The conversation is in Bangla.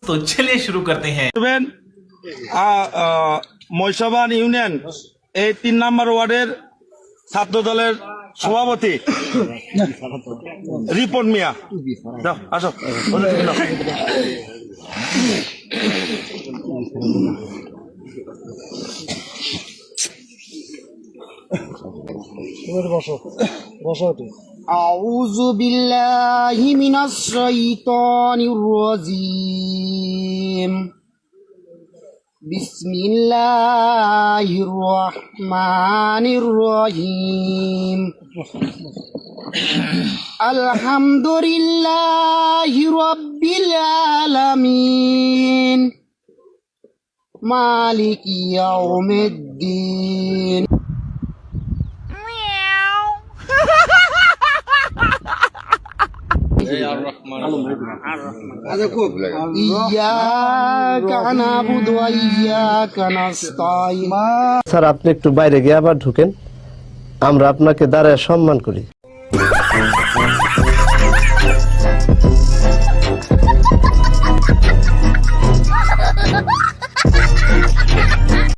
तो चलिए शुरू करते हैं। মৈশবান ইউনিয়ন এই ৩ নম্বর ওয়ার্ডের ছাত্র দলের সভাপতি রিপন মিয়া, যাও আসো। أعوذ بالله من الشيطان الرجيم بسم الله الرحمن الرحيم الحمد لله رب العالمين مالك يوم الدين إياك نعبد وإياك نستعين স্যার আপনি একটু বাইরে গিয়ে আবার ঢুকেন, আমরা আপনাকে দাঁড়ায় সম্মান করি।